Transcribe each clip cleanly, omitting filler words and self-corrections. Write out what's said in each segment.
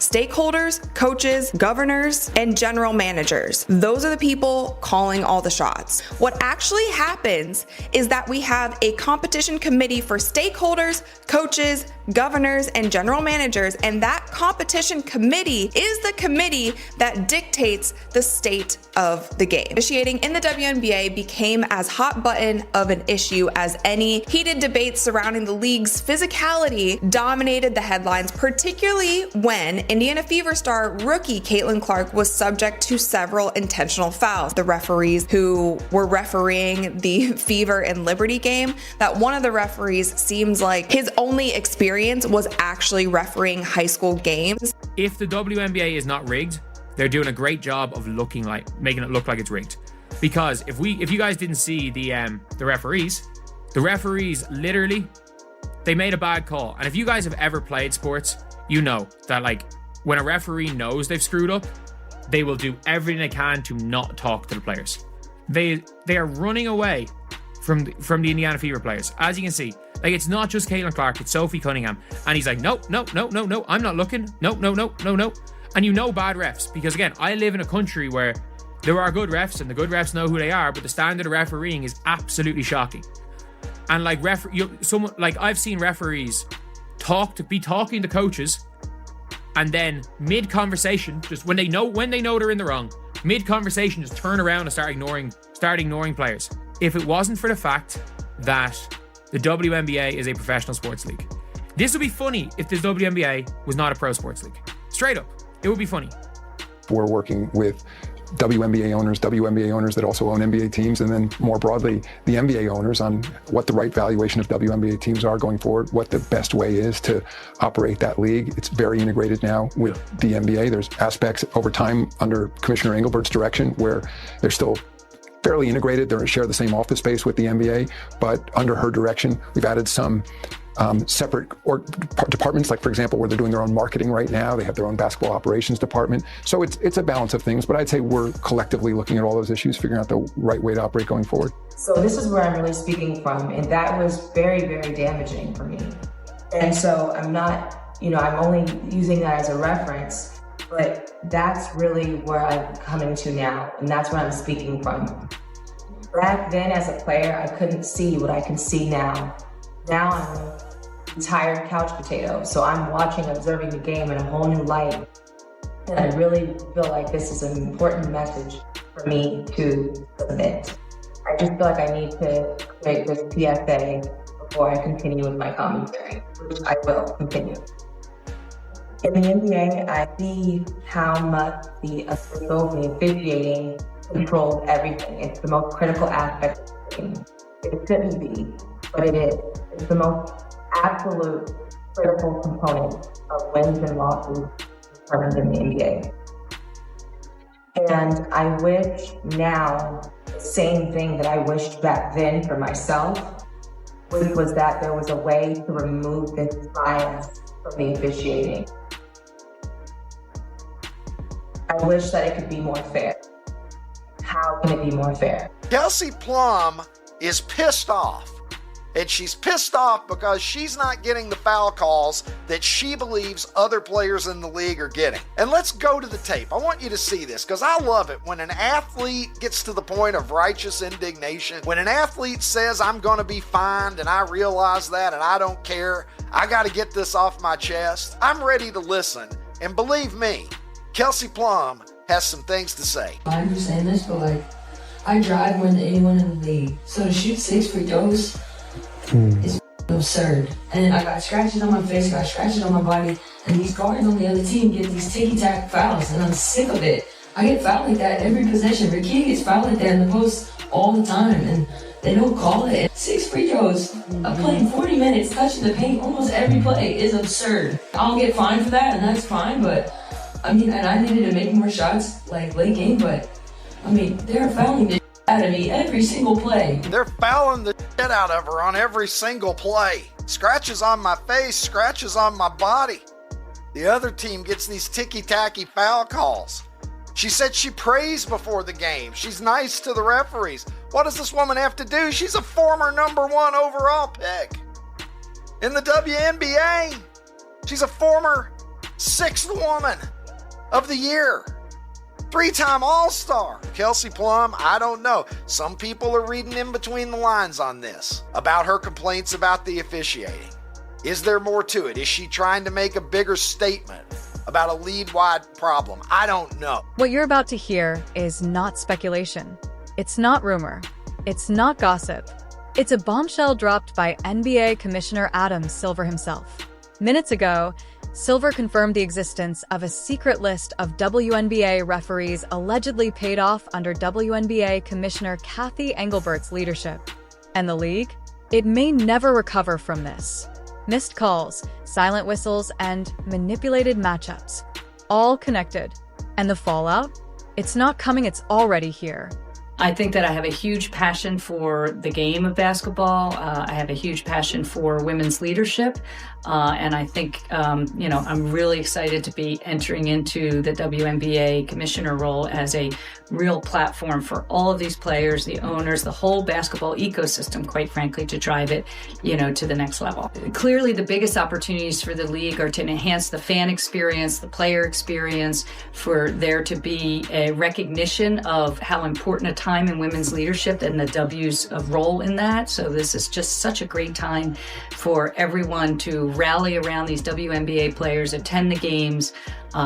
Stakeholders, coaches, governors, and general managers. Those are the people calling all the shots. What actually happens is that we have a competition committee for stakeholders, coaches, governors, and general managers, and that competition committee is the committee that dictates the state of the game. Officiating in the WNBA became as hot button of an issue as any. Heated debates surrounding the league's physicality dominated the headlines, particularly when Indiana Fever star rookie Caitlin Clark was subject to several intentional fouls. The referees who were refereeing the Fever and Liberty game, that one of the referees seems like his only experience was actually refereeing high school games. If the WNBA is not rigged, they're doing a great job of making it look like it's rigged. Because if you guys didn't see the referees literally, they made a bad call. And if you guys have ever played sports, you know that like when a referee knows they've screwed up, they will do everything they can to not talk to the players. They are running away from the Indiana Fever players. As you can see, like it's not just Caitlin Clark, it's Sophie Cunningham. And he's like, no, I'm not looking. No. And you know bad refs, because again, I live in a country where there are good refs and the good refs know who they are, but the standard of refereeing is absolutely shocking. And like I've seen referees be talking to coaches, and then mid-conversation, just when they know they're in the wrong, mid-conversation just turn around and start ignoring players. If it wasn't for the fact that the WNBA is a professional sports league. This would be funny if the WNBA was not a pro sports league. Straight up, it would be funny. We're working with WNBA owners that also own NBA teams, and then more broadly, the NBA owners on what the right valuation of WNBA teams are going forward, what the best way is to operate that league. It's very integrated now with the NBA. There's aspects over time under Commissioner Engelbert's direction where they're still fairly integrated. They share the same office space with the NBA, but under her direction, we've added some separate departments, like for example, where they're doing their own marketing right now. They have their own basketball operations department. So it's a balance of things, but I'd say we're collectively looking at all those issues, figuring out the right way to operate going forward. So this is where I'm really speaking from, and that was very, very damaging for me. And so I'm not, I'm only using that as a reference, but that's really where I'm coming to now, and that's where I'm speaking from. Back then as a player, I couldn't see what I can see now. Now I'm a tired couch potato, so I'm watching, observing the game in a whole new light. And I really feel like this is an important message for me to submit. I just feel like I need to create this PSA before I continue with my commentary, which I will continue. In the NBA, I see how much the officiating controls everything. It's the most critical aspect of the game. It shouldn't be, but it is. It's the most absolute critical component of wins and losses determined in the NBA. And I wish now the same thing that I wished back then for myself, which was that there was a way to remove this bias from the officiating. I wish that it could be more fair. How can it be more fair? Kelsey Plum is pissed off. And she's pissed off because she's not getting the foul calls that she believes other players in the league are getting. And let's go to the tape. I want you to see this because I love it when an athlete gets to the point of righteous indignation. When an athlete says, I'm going to be fined and I realize that and I don't care. I got to get this off my chest. I'm ready to listen. And believe me, Kelsey Plum has some things to say. I understand this, but I drive more than anyone in the league. So to shoot 6 free throws is absurd. And I got scratches on my face, got scratches on my body, and these guards on the other team get these ticky-tack fouls, and I'm sick of it. I get fouled like that every possession. Ricky gets fouled like that in the post all the time, and they don't call it. 6 free throws. I'm playing 40 minutes, touching the paint almost every play is absurd. I'll get fined for that, and that's fine, but and I needed to make more shots late game, but they're fouling the out of me every single play. They're fouling the shit out of her on every single play. Scratches on my face, scratches on my body. The other team gets these ticky-tacky foul calls. She said she prays before the game. She's nice to the referees. What does this woman have to do? She's a former number 1 overall pick in the WNBA. She's a former 6th woman of the year. 3-time All-Star. Kelsey Plum, I don't know. Some people are reading in between the lines on this about her complaints about the officiating. Is there more to it? Is she trying to make a bigger statement about a league-wide problem? I don't know. What you're about to hear is not speculation. It's not rumor. It's not gossip. It's a bombshell dropped by NBA Commissioner Adam Silver himself. Minutes ago, Silver confirmed the existence of a secret list of WNBA referees allegedly paid off under WNBA Commissioner Cathy Engelbert's leadership. And the league? It may never recover from this. Missed calls, silent whistles, and manipulated matchups. All connected. And the fallout? It's not coming, it's already here. I think that I have a huge passion for the game of basketball. I have a huge passion for women's leadership. And I think, I'm really excited to be entering into the WNBA commissioner role as a real platform for all of these players, the owners, the whole basketball ecosystem, quite frankly, to drive it, to the next level. Clearly, the biggest opportunities for the league are to enhance the fan experience, the player experience, for there to be a recognition of how important a time in women's leadership and the W's role in that. So this is just such a great time for everyone to rally around these WNBA players, attend the games,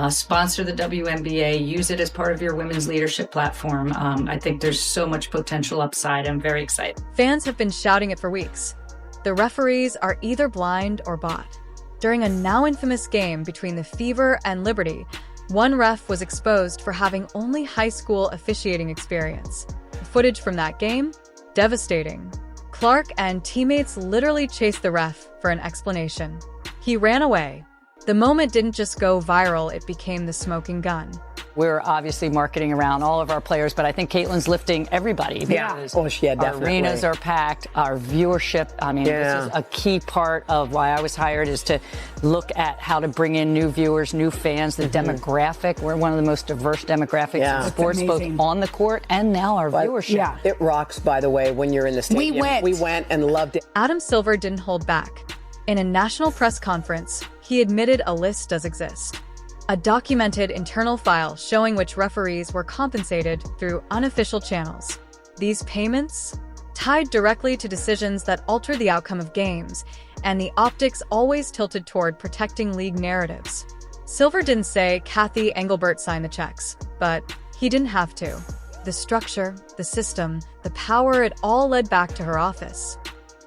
sponsor the WNBA, use it as part of your women's leadership platform. I think there's so much potential upside. I'm very excited. Fans have been shouting it for weeks. The referees are either blind or bought. During a now infamous game between the Fever and Liberty, one ref was exposed for having only high school officiating experience. The footage from that game? Devastating. Clark and teammates literally chased the ref for an explanation. He ran away. The moment didn't just go viral, it became the smoking gun. We're obviously marketing around all of our players, but I think Caitlin's lifting everybody. Yeah. Oh, yeah, definitely. Our arenas are packed. Our viewership, this is a key part of why I was hired, is to look at how to bring in new viewers, new fans, the demographic. We're one of the most diverse demographics in sports, both on the court and now our viewership. Yeah, it rocks, by the way, when you're in the stadium. We went and loved it. Adam Silver didn't hold back. In a national press conference, he admitted a list does exist. A documented internal file showing which referees were compensated through unofficial channels. These payments tied directly to decisions that altered the outcome of games, and the optics always tilted toward protecting league narratives. Silver didn't say Cathy Engelbert signed the checks, but he didn't have to. The structure, the system, the power, it all led back to her office.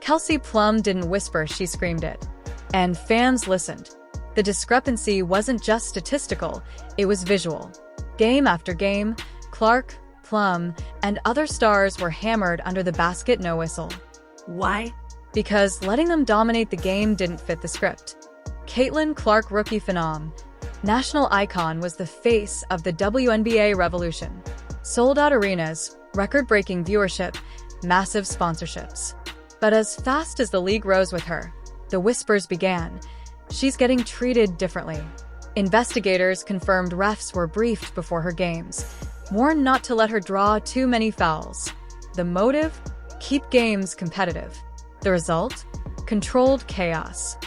Kelsey Plum didn't whisper, she screamed it. And fans listened. The discrepancy wasn't just statistical, it was visual. Game after game, Clark, Plum, and other stars were hammered under the basket no whistle. Why? Because letting them dominate the game didn't fit the script. Caitlin Clark, rookie phenom, national icon, was the face of the WNBA revolution. Sold-out arenas, record-breaking viewership, massive sponsorships. But as fast as the league rose with her, the whispers began. She's getting treated differently. Investigators confirmed refs were briefed before her games, warned not to let her draw too many fouls. The motive? Keep games competitive. The result? Controlled chaos.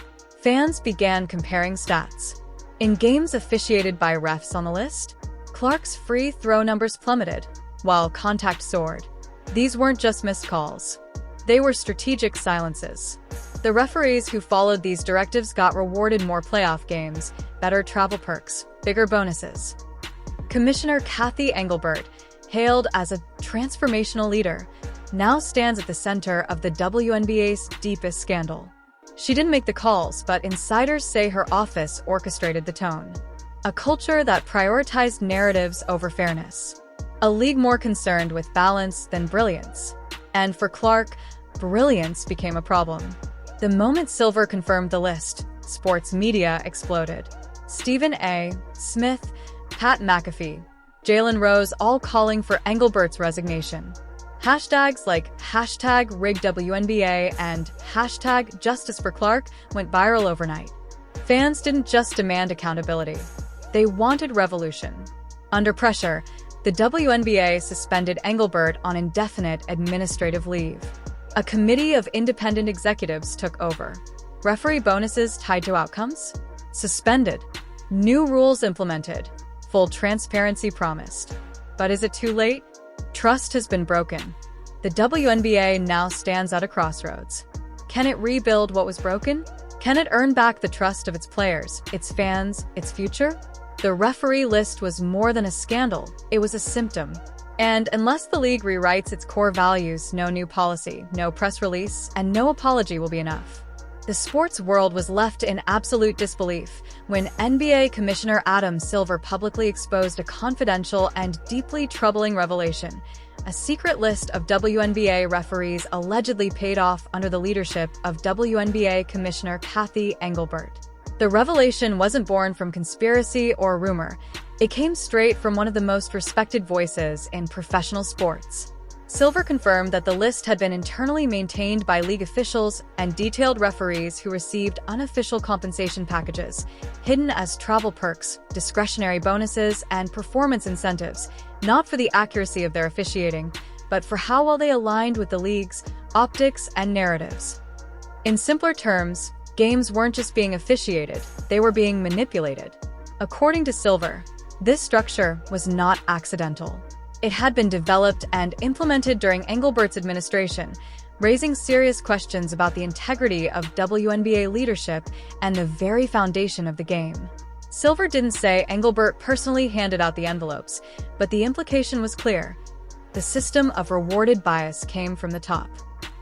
Fans began comparing stats. In games officiated by refs on the list, Clark's free throw numbers plummeted, while contact soared. These weren't just missed calls. They were strategic silences. The referees who followed these directives got rewarded more playoff games, better travel perks, bigger bonuses. Commissioner Cathy Engelbert, hailed as a transformational leader, now stands at the center of the WNBA's deepest scandal. She didn't make the calls, but insiders say her office orchestrated the tone. A culture that prioritized narratives over fairness. A league more concerned with balance than brilliance. And for Clark, brilliance became a problem. The moment Silver confirmed the list, sports media exploded. Stephen A. Smith, Pat McAfee, Jalen Rose, all calling for Engelbert's resignation. Hashtags like #RigWNBA and #JusticeForClark went viral overnight. Fans didn't just demand accountability. They wanted revolution. Under pressure, the WNBA suspended Engelbert on indefinite administrative leave. A committee of independent executives took over. Referee bonuses tied to outcomes? Suspended. New rules implemented. Full transparency promised. But is it too late? Trust has been broken. The WNBA now stands at a crossroads. Can it rebuild what was broken? Can it earn back the trust of its players, its fans, its future? The referee list was more than a scandal, it was a symptom. And unless the league rewrites its core values, no new policy, no press release, and no apology will be enough. The sports world was left in absolute disbelief when NBA Commissioner Adam Silver publicly exposed a confidential and deeply troubling revelation: a secret list of WNBA referees allegedly paid off under the leadership of WNBA Commissioner Cathy Engelbert. The revelation wasn't born from conspiracy or rumor. It came straight from one of the most respected voices in professional sports. Silver confirmed that the list had been internally maintained by league officials and detailed referees who received unofficial compensation packages, hidden as travel perks, discretionary bonuses, and performance incentives, not for the accuracy of their officiating, but for how well they aligned with the league's optics and narratives. In simpler terms, games weren't just being officiated, they were being manipulated. According to Silver, this structure was not accidental. It had been developed and implemented during Engelbert's administration, raising serious questions about the integrity of WNBA leadership and the very foundation of the game. Silver didn't say Engelbert personally handed out the envelopes, but the implication was clear. The system of rewarded bias came from the top.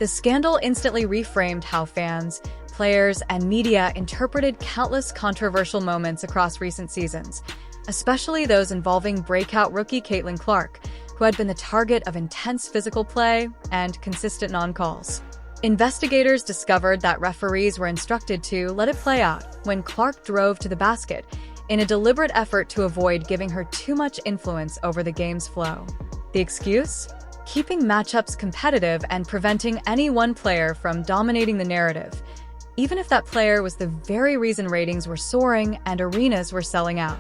The scandal instantly reframed how fans, players, and media interpreted countless controversial moments across recent seasons, especially those involving breakout rookie Caitlin Clark, who had been the target of intense physical play and consistent non-calls. Investigators discovered that referees were instructed to let it play out when Clark drove to the basket, in a deliberate effort to avoid giving her too much influence over the game's flow. The excuse? Keeping matchups competitive and preventing any one player from dominating the narrative, even if that player was the very reason ratings were soaring and arenas were selling out.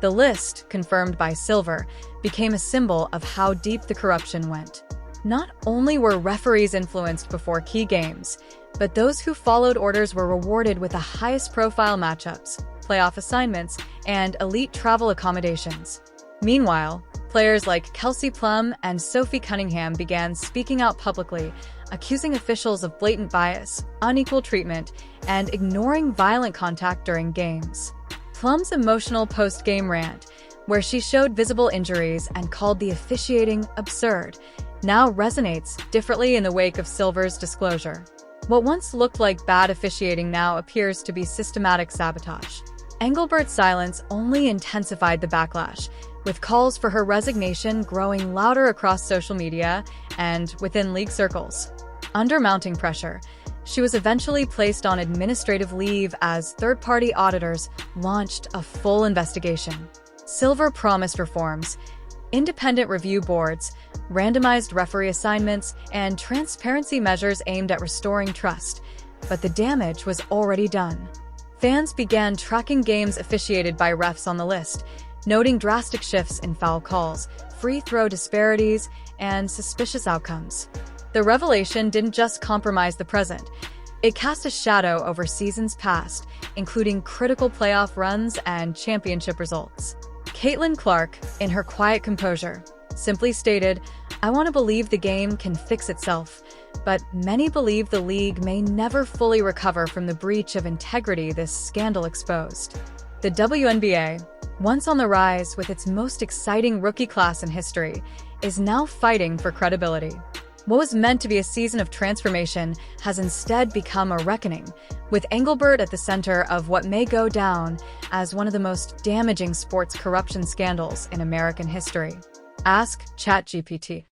The list, confirmed by Silver, became a symbol of how deep the corruption went. Not only were referees influenced before key games, but those who followed orders were rewarded with the highest profile matchups, playoff assignments, and elite travel accommodations. Meanwhile, players like Kelsey Plum and Sophie Cunningham began speaking out publicly, accusing officials of blatant bias, unequal treatment, and ignoring violent contact during games. Plum's emotional post-game rant, where she showed visible injuries and called the officiating absurd, now resonates differently in the wake of Silver's disclosure. What once looked like bad officiating now appears to be systematic sabotage. Engelbert's silence only intensified the backlash, with calls for her resignation growing louder across social media and within league circles. Under mounting pressure, she was eventually placed on administrative leave as third-party auditors launched a full investigation. Silver promised reforms: independent review boards, randomized referee assignments, and transparency measures aimed at restoring trust. But the damage was already done. Fans began tracking games officiated by refs on the list, noting drastic shifts in foul calls, free throw disparities, and suspicious outcomes. The revelation didn't just compromise the present. It cast a shadow over seasons past, including critical playoff runs and championship results. Caitlin Clark, in her quiet composure, simply stated, "I want to believe the game can fix itself," but many believe the league may never fully recover from the breach of integrity this scandal exposed. The WNBA, once on the rise with its most exciting rookie class in history, is now fighting for credibility. What was meant to be a season of transformation has instead become a reckoning, with Engelbert at the center of what may go down as one of the most damaging sports corruption scandals in American history. Ask ChatGPT.